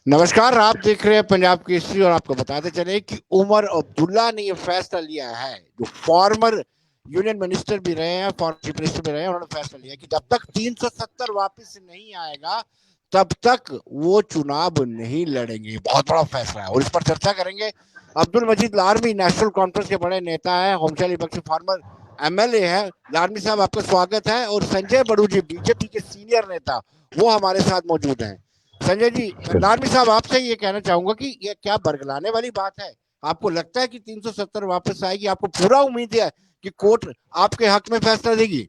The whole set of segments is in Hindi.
नमस्कार, आप देख रहे हैं पंजाब केसरी और आपको बताते चले कि उमर अब्दुल्ला ने ये फैसला लिया है, जो फॉर्मर यूनियन मिनिस्टर भी रहे हैं, फॉर्मर चीफ मिनिस्टर भी रहे हैं। उन्होंने फैसला लिया कि जब तक 370 वापस नहीं आएगा तब तक वो चुनाव नहीं लड़ेंगे। बहुत बड़ा फैसला है और इस पर चर्चा करेंगे। अब्दुल मजीद लारमी नेशनल कॉन्फ्रेंस के बड़े नेता है, होमशाली विपक्ष फॉर्मर एमएलए है। लारमी साहब, आपका स्वागत है। और संजय बड़ू जी, बीजेपी के सीनियर नेता, वो हमारे साथ मौजूद हैं। संजय जी, लारमी साहब, आपसे ये कहना चाहूंगा कि ये क्या बरगलाने वाली बात है? आपको लगता है कि 370 वापस आएगी? आपको पूरा उम्मीद है कि कोर्ट आपके हक में फैसला देगी?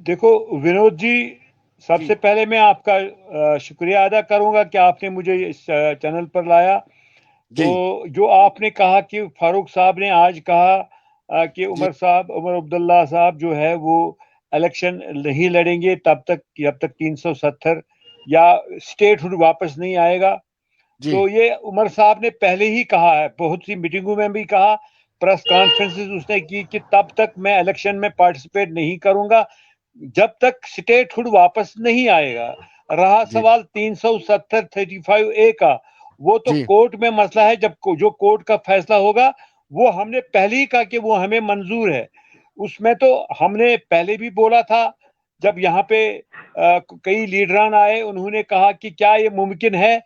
देखो विनोद जी, सबसे पहले मैं आपका शुक्रिया अदा करूंगा कि आपने मुझे इस चैनल पर लाया। तो जो आपने कहा कि फारूक साहब ने आज कहा कि उमर अब्दुल्ला साहब जो है वो इलेक्शन नहीं लड़ेंगे जब तक 370 या स्टेटहुड वापस नहीं आएगा। तो ये उमर साहब ने पहले ही कहा है, बहुत सी मीटिंगों में भी कहा, प्रेस कॉन्फ्रेंसेस उसने की कि तब तक मैं इलेक्शन में पार्टिसिपेट नहीं करूंगा जब तक स्टेटहुड वापस नहीं आएगा। रहा सवाल 370 35A का, वो तो कोर्ट में मसला है। जब जो कोर्ट का फैसला होगा वो हमने पहले ही कहा कि वो हमें मंजूर है। उसमें तो हमने पहले भी बोला था, जब यहाँ पे कई लीडरान आए, उन्होंने कहा कि क्या ये मुमकिन है?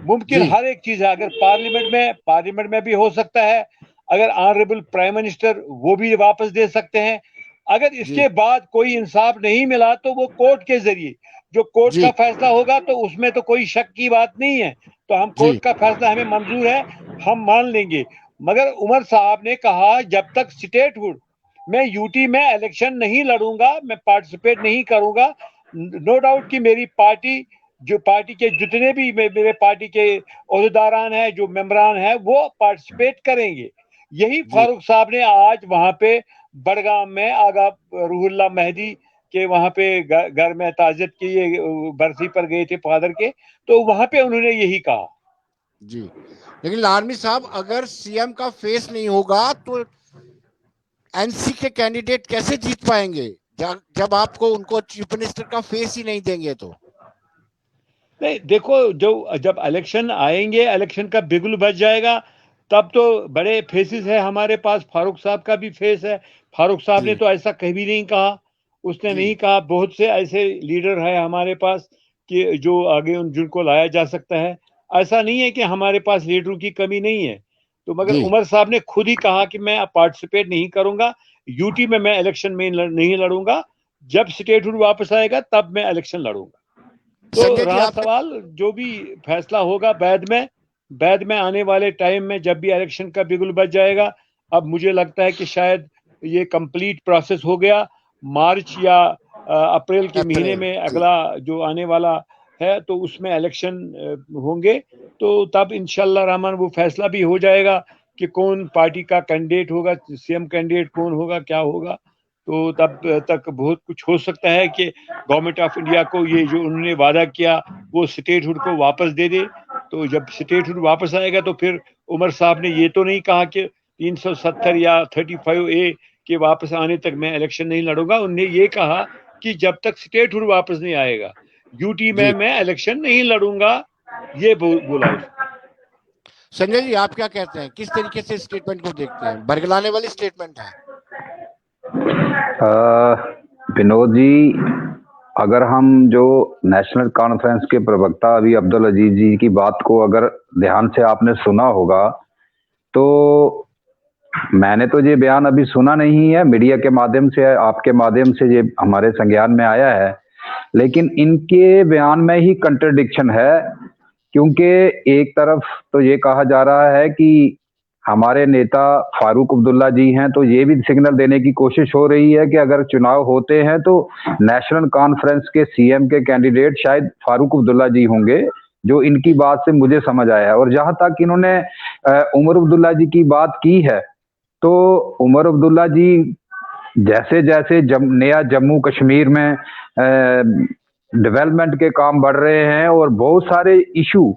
मुमकिन हर एक चीज है। अगर पार्लियामेंट में भी हो सकता है, अगर ऑनरेबल प्राइम मिनिस्टर वो भी वापस दे सकते हैं। अगर इसके बाद कोई इंसाफ नहीं मिला तो वो कोर्ट के जरिए, जो कोर्ट का फैसला होगा, तो उसमें तो कोई शक की बात नहीं है। तो हम कोर्ट का फैसला हमें मंजूर है, हम मान लेंगे। मगर उमर साहब ने कहा जब तक स्टेटहुड, मैं यूटी में इलेक्शन नहीं लड़ूंगा, मैं पार्टिसिपेट नहीं करूंगा। नो डाउट कि मेरी पार्टी, जो पार्टी के जितने भी मेरे पार्टी के ओहदेदारान हैं, जो मेंबरान हैं, वो पार्टिसिपेट करेंगे। यही फारूक साहब ने आज वहां पे बड़गाम में आगा रूहुल्लाह मेहदी के वहां पे घर में ताजियत की ये बरसी पर गए थे फादर के, तो वहां पे उन्होंने यही कहा। जी, लेकिन लारमी साहब, अगर सीएम का फेस नहीं होगा तो एनसी के कैंडिडेट कैसे जीत पाएंगे जब आपको उनको चीफ मिनिस्टर का फेस ही नहीं देंगे? तो नहीं, देखो, जब इलेक्शन आएंगे, इलेक्शन का बिगुल बच जाएगा, तब तो बड़े फेसेस है हमारे पास। फारूक साहब का भी फेस है। फारूक साहब ने तो ऐसा कभी नहीं कहा, उसने नहीं कहा। बहुत से ऐसे लीडर है हमारे पास कि जो आगे जिनको लाया जा सकता है। ऐसा नहीं है कि हमारे पास लीडरों की कमी नहीं है। तो मगर उमर साहब ने खुद ही कहा कि मैं पार्टिसिपेट नहीं करूंगा, यूटी में मैं इलेक्शन में नहीं लड़ूंगा, जब स्टेटहुड वापस आएगा तब मैं इलेक्शन लड़ूंगा। तो रहा सवाल, जो भी फैसला होगा बाद में आने वाले टाइम में, जब भी इलेक्शन का बिगुल बच जाएगा। अब मुझे लगता है कि शायद ये कंप्लीट प्रोसेस हो गया। मार्च या अप्रैल के महीने में अगला जो आने वाला है, तो उसमें इलेक्शन होंगे। तो तब इंशाल्लाह रहमान वो फैसला भी हो जाएगा कि कौन पार्टी का कैंडिडेट होगा, सीएम कैंडिडेट कौन होगा, क्या होगा। तो तब तक बहुत कुछ हो सकता है कि गवर्नमेंट ऑफ इंडिया को ये जो उन्होंने वादा किया वो स्टेटहुड को वापस दे दे। तो जब स्टेटहुड वापस आएगा तो फिर उमर साहब ने ये तो नहीं कहा कि 370 या 35A के वापस आने तक मैं इलेक्शन नहीं लड़ूंगा। उन्होंने ये कहा कि जब तक स्टेटहुड वापस नहीं आएगा, यूटी में मैं इलेक्शन नहीं लड़ूंगा, ये बोला उसने। संजय जी, आप क्या कहते हैं? किस तरीके से स्टेटमेंट को देखते हैं? बरगलाने वाली स्टेटमेंट है? विनोद जी, अगर हम जो नेशनल कॉन्फ्रेंस के प्रवक्ता अभी अब्दुल अजीज जी की बात को अगर ध्यान से आपने सुना होगा, तो मैंने तो ये बयान अभी सुना नहीं है, मीडिया के माध्यम से, आपके माध्यम से ये हमारे संज्ञान में आया है। लेकिन इनके बयान में ही कंट्रडिक्शन है, क्योंकि एक तरफ तो ये कहा जा रहा है कि हमारे नेता फारूक अब्दुल्ला जी हैं, तो ये भी सिग्नल देने की कोशिश हो रही है कि अगर चुनाव होते हैं तो नेशनल कॉन्फ्रेंस के सीएम के कैंडिडेट शायद फारूक अब्दुल्ला जी होंगे, जो इनकी बात से मुझे समझ आया है। और जहां तक इन्होंने उमर अब्दुल्ला जी की बात की है, तो उमर अब्दुल्ला जी जैसे जैसे नया जम्मू कश्मीर में डेवलपमेंट के काम बढ़ रहे हैं और बहुत सारे इशू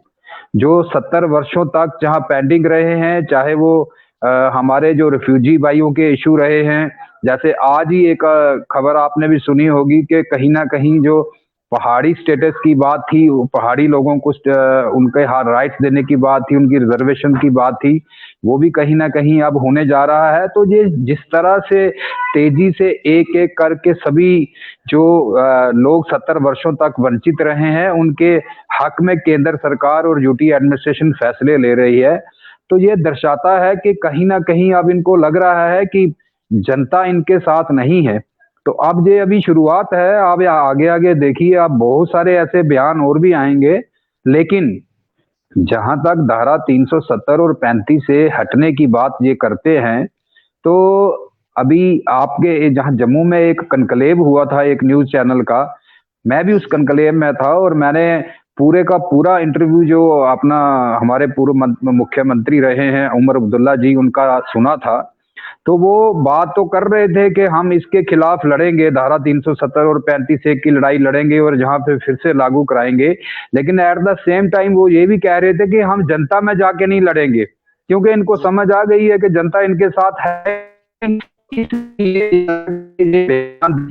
जो 70 वर्षों तक जहां पेंडिंग रहे हैं, चाहे वो हमारे जो रिफ्यूजी भाइयों के इशू रहे हैं, जैसे आज ही एक खबर आपने भी सुनी होगी कि कहीं ना कहीं जो पहाड़ी स्टेटस की बात थी, पहाड़ी लोगों को उनके राइट्स देने की बात थी, उनकी रिजर्वेशन की बात थी, वो भी कहीं ना कहीं अब होने जा रहा है। तो ये जिस तरह से तेजी से एक एक करके सभी जो लोग 70 वर्षों तक वंचित रहे हैं उनके हक में केंद्र सरकार और यूटी एडमिनिस्ट्रेशन फैसले ले रही है, तो ये दर्शाता है कि कहीं ना कहीं अब इनको लग रहा है कि जनता इनके साथ नहीं है। तो अब ये अभी शुरुआत है, आप आगे आगे देखिए, आप बहुत सारे ऐसे बयान और भी आएंगे। लेकिन जहां तक धारा 370 और 35 से हटने की बात ये करते हैं, तो अभी आपके जहां जम्मू में एक कनक्लेव हुआ था एक न्यूज चैनल का, मैं भी उस कनक्लेव में था और मैंने पूरे का पूरा इंटरव्यू जो अपना हमारे पूर्व मुख्यमंत्री रहे हैं उमर अब्दुल्ला जी उनका सुना था। तो वो बात तो कर रहे थे कि हम इसके खिलाफ लड़ेंगे, धारा 370 और 35 की लड़ाई लड़ेंगे और जहां पे फिर से लागू कराएंगे, लेकिन एट द सेम टाइम वो ये भी कह रहे थे कि हम जनता में जाके नहीं लड़ेंगे, क्योंकि इनको समझ आ गई है कि जनता इनके साथ है, की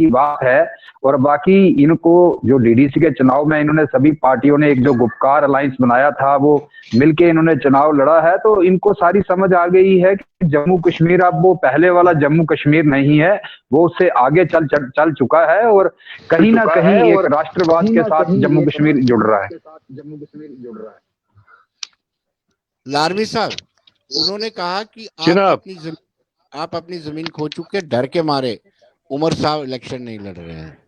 बात है। और बाकी इनको जो डीडीसी के चुनाव में इन्होंने सभी पार्टियों ने एक जो गुपकार अलायंस बनाया था वो मिलके इन्होंने चुनाव लड़ा है, तो इनको सारी समझ आ गई है कि जम्मू कश्मीर अब वो पहले वाला जम्मू कश्मीर नहीं है, वो उससे आगे चल चुका है और कहीं ना कहीं एक राष्ट्रवाद के साथ जम्मू कश्मीर जुड़ रहा है। लारवी साहब, उन्होंने कहा कि आप अपनी जमीन खो चुके, डर के मारे उमर साहब इलेक्शन नहीं लड़ रहे हैं।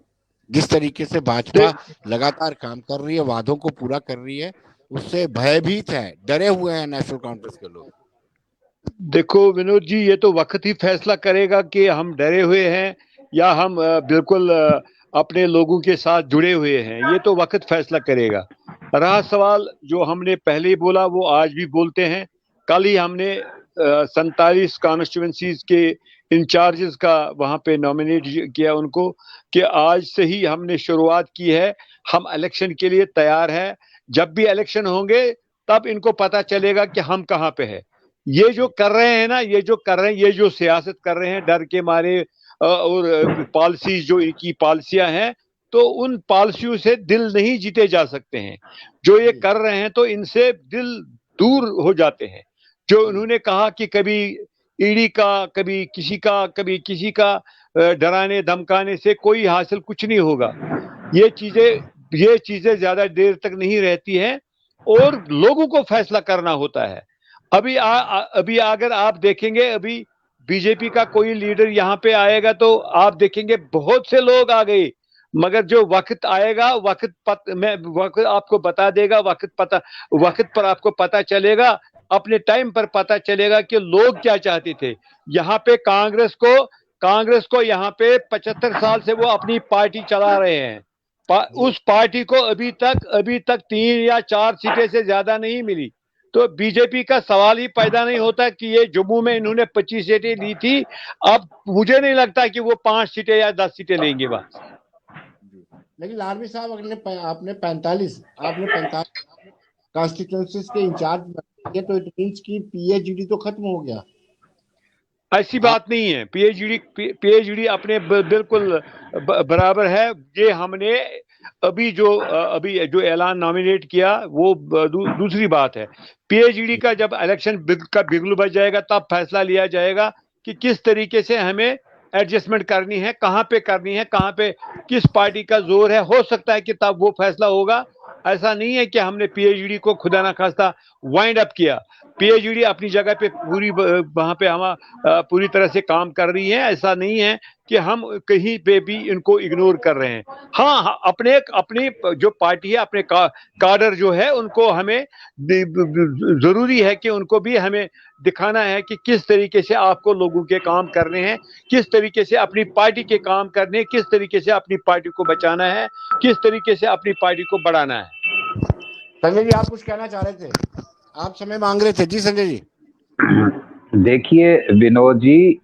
जिस तरीके से भाजपा लगातार काम कर रही है, वादों को पूरा कर रही है, उससे भयभीत है, डरे हुए हैं नेशनल कांफ्रेंस के लोग। देखो विनोद जी, ये तो वक्त ही फैसला करेगा कि हम डरे हुए हैं या हम बिल्कुल अपने लोगों के साथ जुड़े हुए हैं, ये तो वक्त फैसला करेगा। रहा सवाल जो हमने पहले ही बोला वो आज भी बोलते हैं, कल ही हमने 47 कॉन्स्टिट्यूएंसीज के इंचार्जेस का वहां पे नॉमिनेट किया उनको, कि आज से ही हमने शुरुआत की है, हम इलेक्शन के लिए तैयार हैं। जब भी इलेक्शन होंगे तब इनको पता चलेगा कि हम कहाँ पे है। ये जो कर रहे हैं ना, ये जो सियासत कर रहे हैं डर के मारे, और पॉलिसीज जो इनकी पॉलिसियां हैं, तो उन पॉलिसियों से दिल नहीं जीते जा सकते हैं। जो ये कर रहे हैं तो इनसे दिल दूर हो जाते हैं। जो उन्होंने कहा कि कभी ईडी का, कभी किसी का डराने धमकाने से कोई हासिल कुछ नहीं होगा। ये चीजें ज्यादा देर तक नहीं रहती हैं और लोगों को फैसला करना होता है। अभी अगर आप देखेंगे, अभी बीजेपी का कोई लीडर यहाँ पे आएगा तो आप देखेंगे बहुत से लोग आ गए, मगर जो वक्त आएगा, वक्त आपको बता देगा, वक्त पर आपको पता चलेगा, अपने टाइम पर पता चलेगा कि लोग क्या चाहते थे। यहाँ पे कांग्रेस को यहाँ पे 75 साल से वो अपनी पार्टी चला रहे हैं। उस पार्टी को अभी तक 3 या 4 सीटें से ज्यादा नहीं मिली। तो बीजेपी का सवाल ही पैदा नहीं होता कि ये जम्मू में इन्होंने 25 सीटें ली थी, अब मुझे नहीं लगता कि वो 5 सीटें या 10 सीटें लेंगे बस। लेकिन लारवी साहब, आपने 45 कॉन्स्टिट्यूएंसीज के इंचार्ज बने, तो इट मींस कि पीएचडी तो खत्म हो गया। ऐसी बात नहीं है, पीएचडी अपने बिल्कुल बराबर है। ये हमने अभी जो ऐलान नॉमिनेट किया वो दूसरी बात है। पीएचडी का जब इलेक्शन का बिगुल बज जाएगा तब फैसला लिया जाएगा कि किस तरीके से हमें एडजस्टमेंट करनी है, कहां पे करनी है, कहां पे किस पार्टी का जोर है। हो सकता है कि तब वो फैसला होगा। ऐसा नहीं है कि हमने पीएचडी को खुदा ना खास्ता वाइंड अप किया। पीएचडी अपनी जगह पे वहां पे हम पूरी तरह से काम कर रही है। ऐसा नहीं है कि हम कहीं पे भी इनको इग्नोर कर रहे हैं। हाँ, अपनी जो पार्टी है, अपने काडर जो है, उनको हमें जरूरी है कि उनको भी हमें दिखाना है कि किस तरीके से आपको लोगों के काम करने हैं, किस तरीके से अपनी पार्टी के काम करने हैं, किस तरीके से अपनी पार्टी को बचाना है, किस तरीके से अपनी पार्टी को बढ़ाना है। संजय जी, आप कुछ कहना चाह रहे थे, आप समय मांग रहे थे। जी संजय जी। देखिए विनोद जी,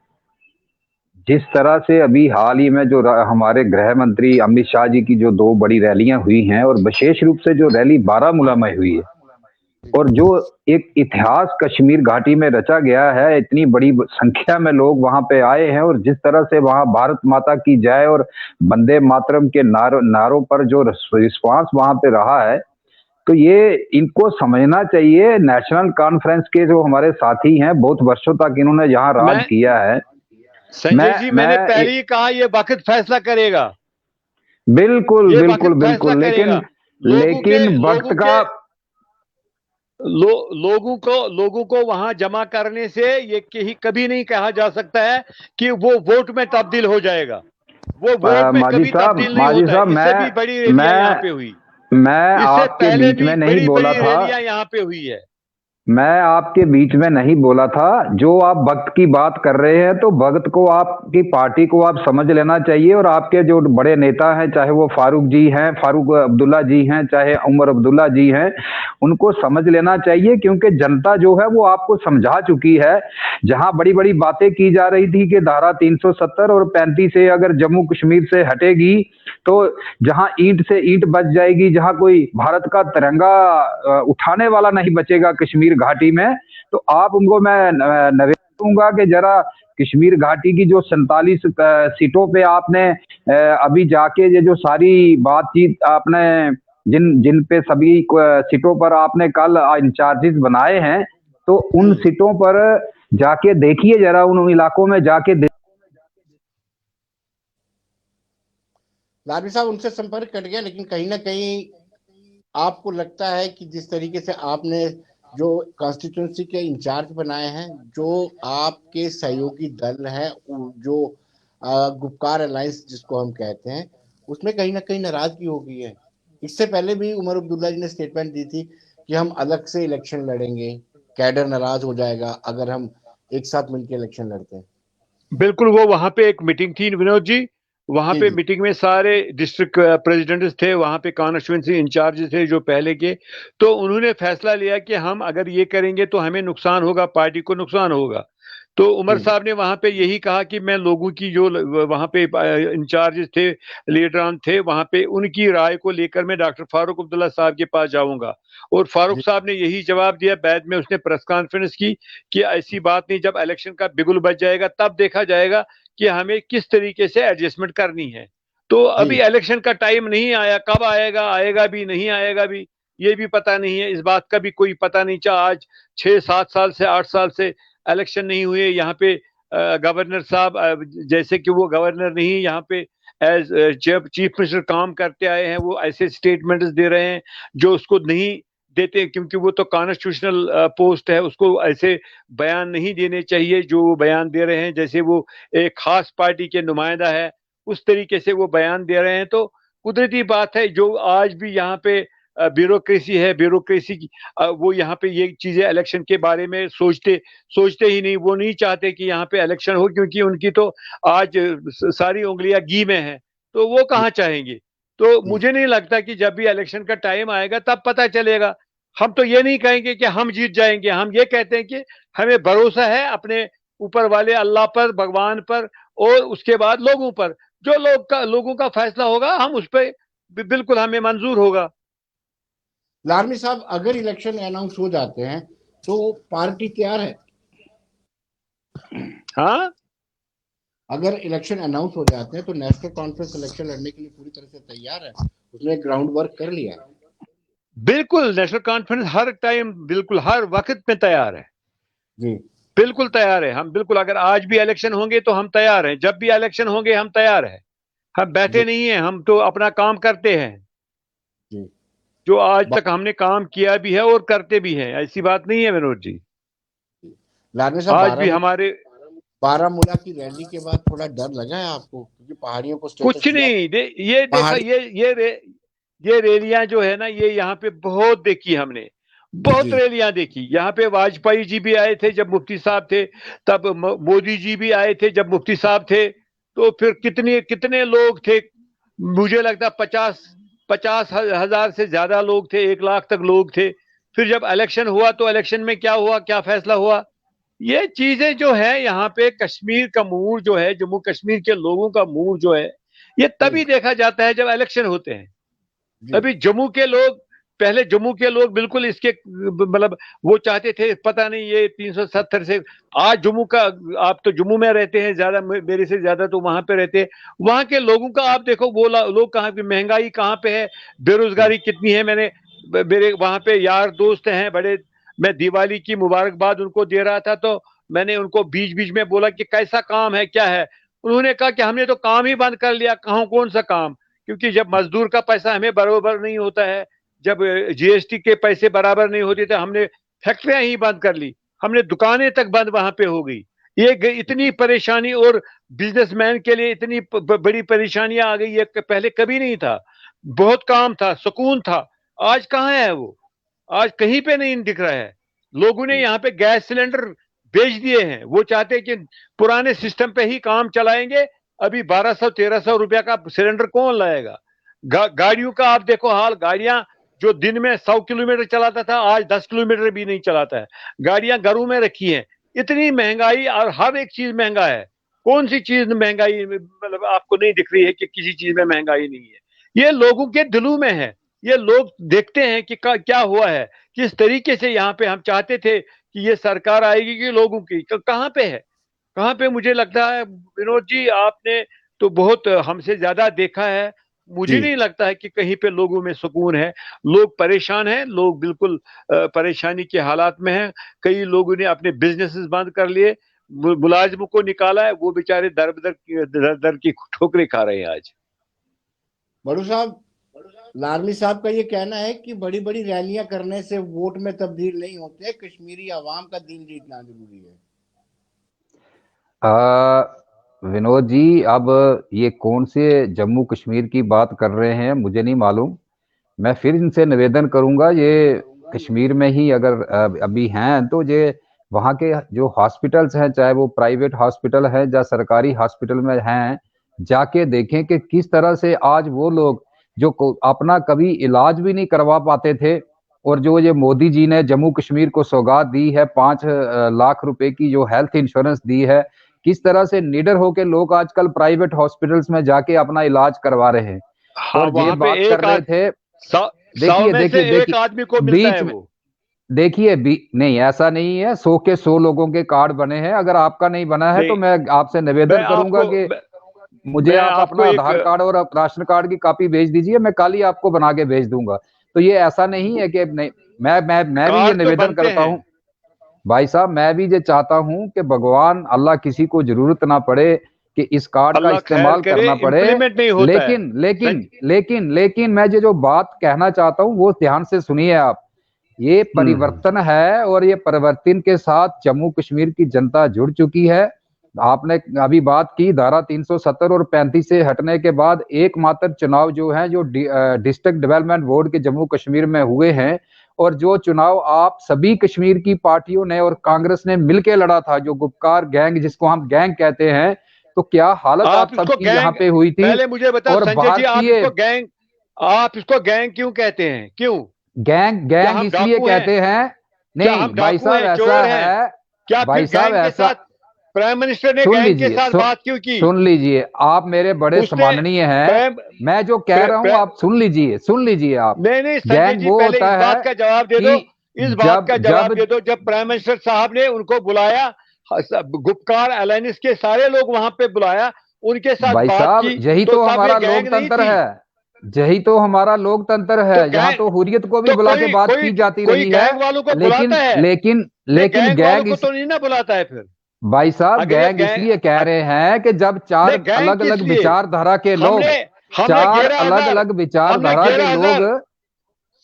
जिस तरह से अभी हाल ही में जो हमारे गृह मंत्री अमित शाह जी की जो 2 बड़ी रैलियां हुई हैं, और विशेष रूप से जो रैली बारामूला में हुई है, और जो एक इतिहास कश्मीर घाटी में रचा गया है, इतनी बड़ी संख्या में लोग वहां पे आए हैं, और जिस तरह से वहां भारत माता की जय और वंदे मातरम के नारों पर जो रिस्पांस वहां पे रहा है, तो ये इनको समझना चाहिए। नेशनल कॉन्फ्रेंस के जो हमारे साथी हैं, बहुत वर्षों तक इन्होंने यहाँ राज किया है। संजय जी, मैंने पहले ही कहा ये वक्त फैसला करेगा। बिल्कुल बिल्कुल बिल्कुल, लेकिन वक्त का लोगों को वहां जमा करने से ये कभी नहीं कहा जा सकता है कि वो वोट में तब्दील हो जाएगा। वो वोट में कभी तब्दील नहीं होता है। इससे भी बड़ी रैलियां यहाँ पे हुई, मैं इससे आपके पहले बीच भी में नहीं बोला था, रैलियां यहाँ पे हुई है। मैं आपके बीच में नहीं बोला था। जो आप वक्त की बात कर रहे हैं, तो वक्त को आपकी पार्टी को आप समझ लेना चाहिए, और आपके जो बड़े नेता हैं, चाहे वो फारूक जी हैं, फारूक अब्दुल्ला जी हैं, चाहे उमर अब्दुल्ला जी हैं, उनको समझ लेना चाहिए, क्योंकि जनता जो है वो आपको समझा चुकी है। जहां बड़ी बड़ी बातें की जा रही थी कि धारा 370 और 35 से अगर जम्मू कश्मीर से हटेगी तो जहां ईंट से ईंट बच जाएगी, जहां कोई भारत का तिरंगा उठाने वाला नहीं बचेगा कश्मीर घाटी में, तो आप उनको मैं निवेदन करूंगा कि जरा कश्मीर घाटी की जो 47 सीटों पे आपने अभी जाके ये जो सारी बातचीत आपने जिन पे सभी सीटों पर आपने कल इंचार्जेस बनाए हैं, तो उन सीटों पर जाके देखिए, जरा उन इलाकों में जाके लालवी साहब, उनसे संपर्क कट गया, लेकिन कहीं ना कहीं आपको लगता है कि जिस तरीके से आपने जो कॉन्स्टिट्यूंसी के इंचार्ज बनाए हैं, जो आपके सहयोगी दल है, जो गुपकार अलायंस जिसको हम कहते हैं, उसमें कहीं ना कहीं नाराजगी हो गई है। इससे पहले भी उमर अब्दुल्ला जी ने स्टेटमेंट दी थी कि हम अलग से इलेक्शन लड़ेंगे, कैडर नाराज हो जाएगा अगर हम एक साथ मिलकर इलेक्शन लड़ते हैं। बिल्कुल, वो वहां पे एक मीटिंग थी विनोद जी, वहां पे मीटिंग में सारे डिस्ट्रिक्ट प्रेसिडेंट्स थे, वहां पे कॉन्स्टिट्यूंसी इंचार्ज थे जो पहले के, तो उन्होंने फैसला लिया कि हम अगर ये करेंगे तो हमें नुकसान होगा, पार्टी को नुकसान होगा। तो उमर साहब ने वहां पे यही कहा कि मैं लोगों की जो वहां पे इंचार्ज थे, लीडरान थे वहां पे, उनकी राय को लेकर मैं डॉक्टर फारूक अब्दुल्ला साहब के पास जाऊंगा। और फारूक साहब ने यही जवाब दिया। बाद में उसने प्रेस कॉन्फ्रेंस की कि ऐसी बात नहीं, जब इलेक्शन का बिगुल बच जाएगा तब देखा जाएगा कि हमें किस तरीके से एडजस्टमेंट करनी है। तो अभी इलेक्शन का टाइम नहीं आया, कब आएगा, आएगा भी नहीं आएगा भी ये भी पता नहीं है। इस बात का भी कोई पता नहीं चला। आज 6-7 साल से 8 साल से इलेक्शन नहीं हुए यहाँ पे। गवर्नर साहब जैसे कि वो गवर्नर नहीं, यहाँ पे एज चीफ मिनिस्टर काम करते आए हैं, वो ऐसे स्टेटमेंट्स दे रहे हैं जो उसको नहीं देते, क्योंकि वो तो कॉन्स्टिट्यूशनल पोस्ट है, उसको ऐसे बयान नहीं देने चाहिए जो वो बयान दे रहे हैं, जैसे वो एक खास पार्टी के नुमाइंदा है उस तरीके से वो बयान दे रहे हैं। तो कुदरती बात है, जो आज भी यहाँ पे ब्यूरोक्रेसी है, ब्यूरोक्रेसी की वो यहाँ पे ये चीजें इलेक्शन के बारे में सोचते ही नहीं। वो नहीं चाहते कि यहाँ पे इलेक्शन हो, क्योंकि उनकी तो आज सारी उंगलियां घी में है, तो वो कहाँ चाहेंगे। तो मुझे नहीं लगता कि जब भी इलेक्शन का टाइम आएगा तब पता चलेगा। हम तो ये नहीं कहेंगे कि हम जीत जाएंगे, हम ये कहते हैं कि हमें भरोसा है अपने ऊपर वाले अल्लाह पर, भगवान पर, और उसके बाद लोगों पर। जो लोगों का फैसला होगा हम उस पर बिल्कुल हमें मंजूर होगा। लारमी साहब, अगर इलेक्शन अनाउंस हो जाते हैं तो पार्टी तैयार है? हाँ, अगर इलेक्शन अनाउंस हो जाते हैं तो नेशनल कॉन्फ्रेंस इलेक्शन लड़ने के लिए पूरी तरह से तैयार है, उसने ग्राउंड वर्क कर लिया है। बिल्कुल, नेशनल कॉन्फ्रेंस हर टाइम, बिल्कुल हर वक्त में तैयार है जी, बिल्कुल तैयार है। हम बिल्कुल, अगर आज भी इलेक्शन होंगे तो हम तैयार हैं, जब भी इलेक्शन होंगे हम तैयार हैं। हम बैठे नहीं हैं, हम तो अपना काम करते हैं जी। जो आज तक हमने काम किया भी है और करते भी हैं। ऐसी बात नहीं है विनोद जी। लारमी साहब, आज भी हमारे बारामूला की रैली के बाद थोड़ा डर लगा है आपको? क्योंकि पहाड़ियों को कुछ नहीं ये देखा, ये रैलियां जो है ना, ये यहाँ पे बहुत देखी हमने, बहुत रैलियां देखी। यहाँ पे वाजपेयी जी भी आए थे जब मुफ्ती साहब थे, तब मोदी जी भी आए थे जब मुफ्ती साहब थे। तो फिर कितने कितने लोग थे, मुझे लगता 50 हजार से ज्यादा लोग थे, 1 लाख तक लोग थे। फिर जब इलेक्शन हुआ तो इलेक्शन में क्या हुआ, क्या फैसला हुआ। ये चीजें जो है यहाँ पे, कश्मीर का मूड जो है, जम्मू कश्मीर के लोगों का मूड जो है, ये तभी देखा जाता है जब इलेक्शन होते हैं। अभी जम्मू के लोग पहले जम्मू के लोग बिल्कुल इसके मतलब वो चाहते थे, पता नहीं ये 370 से आज जम्मू का, आप तो जम्मू में रहते हैं ज्यादा, मेरे से ज्यादा तो वहां पे रहते हैं, वहां के लोगों का आप देखो, वो लोग कहाँ पे, महंगाई कहाँ पे है, बेरोजगारी कितनी है। मेरे वहां पे यार दोस्त हैं बड़े, मैं दिवाली की मुबारकबाद उनको दे रहा था, तो मैंने उनको बीच बीच में बोला कि कैसा काम है, क्या है। उन्होंने कहा कि हमने तो काम ही बंद कर लिया। कहाँ, कौन सा काम? क्योंकि जब मजदूर का पैसा हमें बराबर नहीं होता है, जब जीएसटी के पैसे बराबर नहीं होते थे, हमने फैक्ट्रियां ही बंद कर ली, हमने दुकानें तक बंद वहां पे हो गई। ये इतनी परेशानी, और बिजनेसमैन के लिए इतनी बड़ी परेशानियां आ गई, ये पहले कभी नहीं था। बहुत काम था, सुकून था। आज कहाँ है वो? आज कहीं पे नहीं दिख रहा है। लोगों ने यहाँ पे गैस सिलेंडर बेच दिए हैं। वो चाहते हैं कि पुराने सिस्टम पे ही काम चलाएंगे। अभी 1200-1300 रुपया का सिलेंडर कौन लाएगा? गाड़ियों का आप देखो हाल। गाड़ियां जो दिन में 100 किलोमीटर चलाता था, आज 10 किलोमीटर भी नहीं चलाता है। गाड़ियां घरों में रखी हैं। इतनी महंगाई, और हर एक चीज महंगा है। कौन सी चीज महंगाई मतलब आपको नहीं दिख रही है कि किसी चीज में महंगाई नहीं है? ये लोगों के दिलों में है। ये लोग देखते हैं कि क्या हुआ है, किस तरीके से यहाँ पे हम चाहते थे कि ये सरकार आएगी कि लोगों की, कहाँ पे है, कहाँ पे? मुझे लगता है विनोद जी, आपने तो बहुत हमसे ज्यादा देखा है। मुझे नहीं लगता है कि कहीं पे लोगों में सुकून है। लोग परेशान हैं, लोग बिल्कुल परेशानी के हालात में हैं। कई लोगों ने अपने बिजनेसेस बंद कर लिए, मुलाजिमों को निकाला है, वो बेचारे दर दर की ठोकरें खा रहे हैं आज। बड़ू साहब, लारमी साहब का ये कहना है कि बड़ी बड़ी रैलियां करने से वोट में तब्दील नहीं होते, कश्मीरी आवाम का दिल जीतना जरूरी है। विनोद जी, अब ये कौन से जम्मू कश्मीर की बात कर रहे हैं मुझे नहीं मालूम। मैं फिर इनसे निवेदन करूंगा, ये कश्मीर में ही अगर अभी हैं तो ये वहाँ के जो हॉस्पिटल्स हैं, चाहे वो प्राइवेट हॉस्पिटल है या सरकारी हॉस्पिटल में हैं, जाके देखें कि किस तरह से आज वो लोग जो अपना कभी इलाज भी नहीं करवा पाते थे, और जो ये मोदी जी ने जम्मू कश्मीर को सौगात दी है 5 लाख रुपए की जो हेल्थ इंश्योरेंस दी है, किस तरह से निडर होके लोग आजकल प्राइवेट हॉस्पिटल्स में जाके अपना इलाज करवा रहे हैं। हाँ, और ये बात कर रहे थे, देखिए देखिए एक आदमी को मिलता है वो। देखिए नहीं, ऐसा नहीं है। 100 के 100 लोगों के कार्ड बने हैं। अगर आपका नहीं बना है तो मैं आपसे निवेदन करूंगा कि मुझे आप अपना आधार कार्ड और राशन कार्ड की कॉपी भेज दीजिए, मैं कल ही आपको बना के भेज दूंगा। तो ये ऐसा नहीं है कि नहीं, मैं भी ये निवेदन करता हूँ भाई साहब, मैं भी ये चाहता हूँ कि भगवान अल्लाह किसी को जरूरत ना पड़े कि इस कार्ड का इस्तेमाल करना पड़े। लेकिन मैं जो बात कहना चाहता हूँ वो ध्यान से सुनिए आप। ये परिवर्तन है, और ये परिवर्तन के साथ जम्मू कश्मीर की जनता जुड़ चुकी है। आपने अभी बात की धारा 370 और 35 से हटने के बाद एकमात्र चुनाव जो है जो डिस्ट्रिक्ट डेवलपमेंट बोर्ड के जम्मू कश्मीर में हुए हैं, और जो चुनाव आप सभी कश्मीर की पार्टियों ने और कांग्रेस ने मिलकर लड़ा था, जो गुपकार गैंग जिसको हम गैंग कहते हैं, तो क्या हालत आप सबकी यहाँ पे हुई थी? पहले मुझे बताओ संजय जी, आप इसको गैंग क्यों कहते हैं? क्यों गैंग इसलिए कहते हैं? नहीं भाई साहब, ऐसा है, क्या भाई साहब ऐसा प्राइम मिनिस्टर ने गैंग के साथ बात क्यों की? सुन लीजिए, आप मेरे बड़े सम्माननीय हैं, मैं जो कह रहा हूँ आप सुन लीजिए आप। नहीं गैंग वो होता है, इस बात का जवाब दे दो, इस बात का जवाब दे दो। जब प्राइम मिनिस्टर साहब ने उनको बुलाया, गुपकार अलायंस के सारे लोग वहां पे बुलाया, उनके साथ बात की, यही तो हमारा लोकतंत्र है, यही तो हमारा लोकतंत्र है। यहाँ तो हुर्रियत को भी बुला के बात की जाती रही है, लेकिन गैंग को तो नहीं ना बुलाता है फिर भाई साहब। गैंग इसलिए कह रहे हैं कि जब चार अलग अलग विचारधारा के लोग, चार अलग अलग विचारधारा के लोग,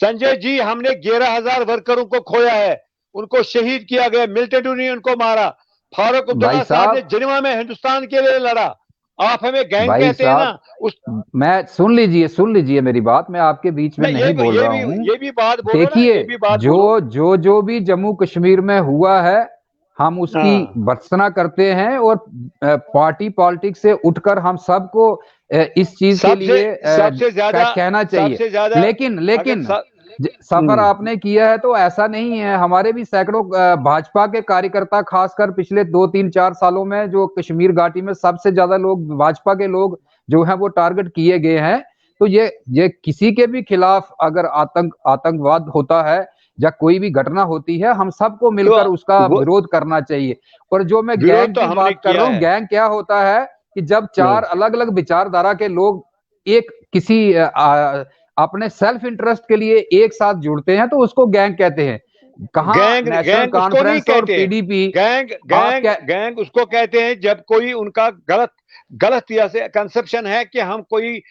संजय जी, हमने 11,000 वर्करों को खोया है, उनको शहीद किया गया, मिलिटेंट ने उनको मारा। फारूक अब्दुल्ला साहब ने जिनेवा में हिंदुस्तान के लिए लड़ा। आप हमें गैंग कहते हैं ना? मैं सुन लीजिए मेरी बात, मैं आपके बीच में नहीं बोल रहा हूँ। ये भी बात बोलो। देखिए, जो भी जम्मू कश्मीर में हुआ है, हम उसकी भर्त्सना करते हैं, और पार्टी पॉलिटिक्स से उठकर हम सबको इस चीज के लिए सबसे ज्यादा कहना चाहिए। लेकिन सफर आपने किया है तो ऐसा नहीं है। हमारे भी सैकड़ों भाजपा के कार्यकर्ता, खासकर पिछले 2-3-4 सालों में जो कश्मीर घाटी में सबसे ज्यादा लोग भाजपा के लोग जो हैं वो टारगेट किए गए हैं। तो ये किसी के भी खिलाफ अगर आतंकवाद होता है या कोई भी घटना होती है, हम सबको मिलकर उसका विरोध करना चाहिए। और जो मैं गैंग की बात कर रहा हूँ, गैंग क्या होता है कि जब 4 अलग अलग विचारधारा के लोग एक किसी अपने सेल्फ इंटरेस्ट के लिए एक साथ जुड़ते हैं तो उसको गैंग कहते हैं। कहाँ नेशनल कॉन्फ्रेंस और पीडीपी गैंग उसको कहते हैं जब कोई उनका गलत या से कंसेप्शन है कि हम कोई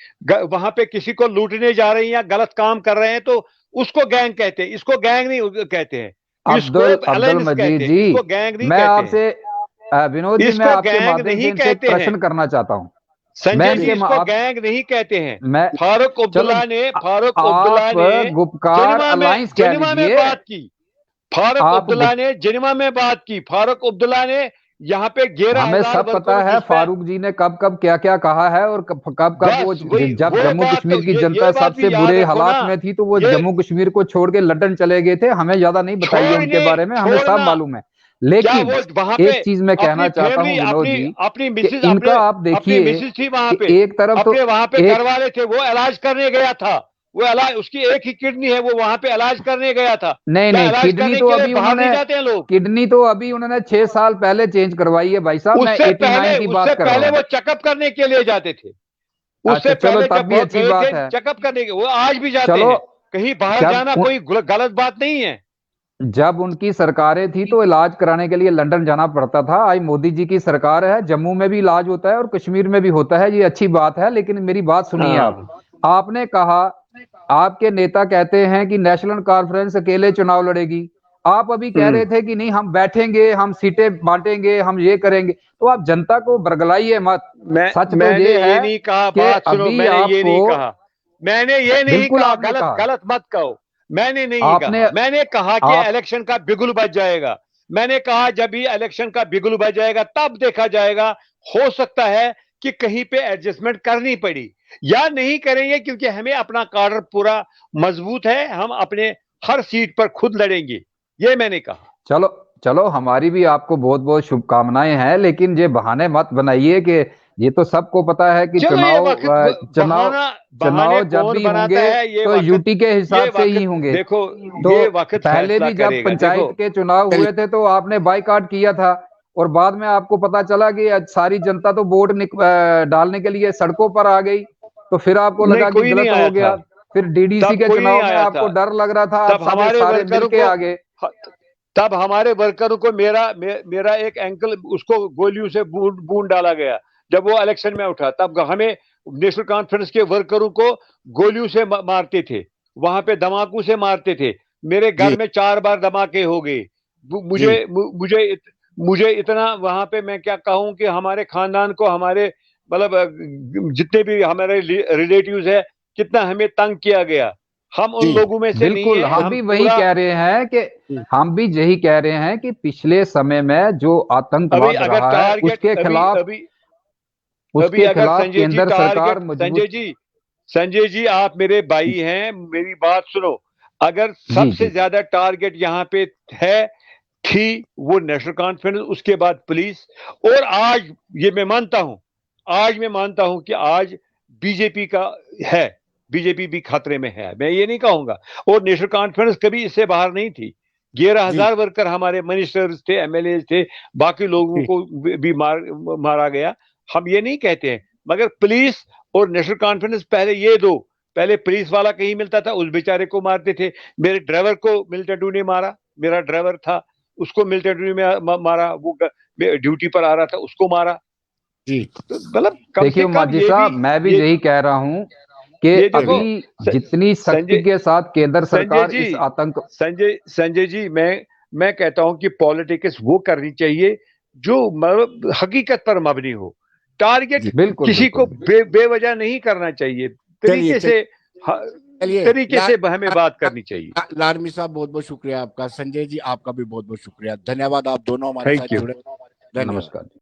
वहां पे किसी को लूटने जा रहे हैं या गलत काम कर रहे हैं, तो उसको गैंग कहते हैं। इसको गैंग नहीं कहते हैं, अब्दुल मजीद जी, इसको गैंग नहीं मैं आपसे विनोद जी, मैं आपके माध्यम से प्रश्न करना चाहता हूँ। संजय जी, इसको गैंग नहीं कहते हैं। फारूक अब्दुल्ला ने गुपकार अलायंस जिनेवा में बात की। फारूक अब्दुल्ला ने जिनेवा में बात की। फारूक अब्दुल्ला ने यहाँ पे 11,000 हमें सब पता है फारूक जी ने कब क्या क्या कहा है और कब वो जब जम्मू कश्मीर की जनता सबसे बुरे हालात में थी तो वो जम्मू कश्मीर को छोड़ के लंदन चले गए थे। हमें ज्यादा नहीं बताइए उनके बारे में, हमें सब मालूम है। लेकिन एक चीज मैं कहना चाहता हूँ विनोद जी, अपनी मिसेज, इनका आप देखिए, एक तरफ तो वहां पे घर वाले थे, वो इलाज करने गया था, वो इलाज, उसकी एक ही किडनी है, वो वहां पे इलाज करने गया था। नहीं किडनी तो अभी उन्होंने जाते हैं लोग, किडनी तो अभी उन्होंने 6 साल पहले चेंज करवाई है भाई साहब। मैं 89 की बात कर रहा हूं। पहले वो चेकअप करने के लिए जाते थे। उससे चलो तब भी अच्छी बात है, चेकअप करने के, वो आज भी जाते हैं। कहीं बाहर जाना कोई गलत बात नहीं है। जब उनकी सरकारें थी तो इलाज कराने के लिए लंदन जाना पड़ता था। आज मोदी जी की सरकार है, जम्मू में भी इलाज होता है और कश्मीर में भी होता है, ये अच्छी बात है। लेकिन मेरी बात सुनिए, आपने कहा, आपके नेता कहते हैं कि नेशनल कॉन्फ्रेंस अकेले चुनाव लड़ेगी। आप अभी कह रहे थे कि नहीं हम बैठेंगे, हम सीटें बांटेंगे, हम ये करेंगे। तो आप जनता को बरगलाइए मत। सच तो ये है नहीं कहा, कि अभी मैंने ये नहीं कहा, गलत मत कहो। मैंने नहीं कहा, मैंने कहा कि इलेक्शन का बिगुल बज जाएगा। मैंने कहा जब भी इलेक्शन का बिगुल बज जाएगा तब देखा जाएगा। हो सकता है कि कहीं पे एडजस्टमेंट करनी पड़ी या नहीं करेंगे, क्योंकि हमें अपना कार्डर पूरा मजबूत है, हम अपने हर सीट पर खुद लड़ेंगे, ये मैंने कहा। चलो हमारी भी आपको बहुत बहुत शुभकामनाएं हैं, लेकिन ये बहाने मत बनाइए कि ये तो सबको पता है कि चुनाव जब भी होंगे तो यूटी के हिसाब से ही होंगे। देखो, तो पहले भी जब पंचायत के चुनाव हुए थे तो आपने बाइकआउट किया था और बाद में आपको पता चला कि सारी जनता तो वोट डालने के लिए सड़कों पर आ गई, तो फिर आपको लगा कि गलत हो गया। फिर डीडीसी के चुनाव में आपको डर लग रहा था, आप सारे मिल के आ गए। तब हमारे वर्करों को मेरा एक एंकल, उसको गोलियों से बूंद डाला गया जब वो इलेक्शन में उठा। तब हमें नेशनल कॉन्फ्रेंस के वर्करों को गोलियों से मारते थे, वहां पे धमाकों से मारते थे। मेरे घर में 4 बार धमाके हो गए। मुझे इतना वहां पे, मैं क्या कहूं कि हमारे खानदान को, हमारे मतलब जितने भी हमारे रिलेटिव्स है, कितना हमें तंग किया गया। हम उन लोगों में से नहीं है। हम भी वही कह रहे हैं कि हम भी यही कह रहे हैं कि पिछले समय में जो आतंकवाद रहा है उसके खिलाफ केंद्र सरकार मजबूत। संजय जी, आप मेरे भाई हैं, मेरी बात सुनो। अगर सबसे ज्यादा टारगेट यहाँ पे थी वो नेशनल कॉन्फ्रेंस, उसके बाद पुलिस, और आज ये मैं मानता हूं कि आज बीजेपी का है, बीजेपी भी खतरे में है, मैं ये नहीं कहूंगा। और नेशनल कॉन्फ्रेंस कभी इससे बाहर नहीं थी। 11,000 वर्कर हमारे मिनिस्टर्स थे, एमएलए थे, बाकी लोगों को भी मारा गया, हम ये नहीं कहते हैं। मगर पुलिस और नेशनल कॉन्फ्रेंस, पहले पुलिस वाला कहीं मिलता था, उस बेचारे को मारते थे। मेरे ड्राइवर को मिलिटेंटू ने मारा, मेरा ड्राइवर था, उसको मिलिटेंटू ने मारा, वो ड्यूटी पर आ रहा था, उसको मारा जी। तो मतलब देखिए माजी साहब, मैं भी यही कह रहा हूं कि अभी जितनी सख्ती के साथ केंद्र सरकार इस आतंक, संजय जी, मैं कहता हूं कि पॉलिटिक्स वो करनी चाहिए जो हकीकत पर मबनी हो। टारगेट किसी को बेवजह नहीं करना चाहिए, तरीके से हमें बात करनी चाहिए। लारमी साहब, बहुत बहुत शुक्रिया आपका। संजय जी, आपका भी बहुत बहुत शुक्रिया, धन्यवाद। आप दोनों हमारे साथ जुड़े। नमस्कार।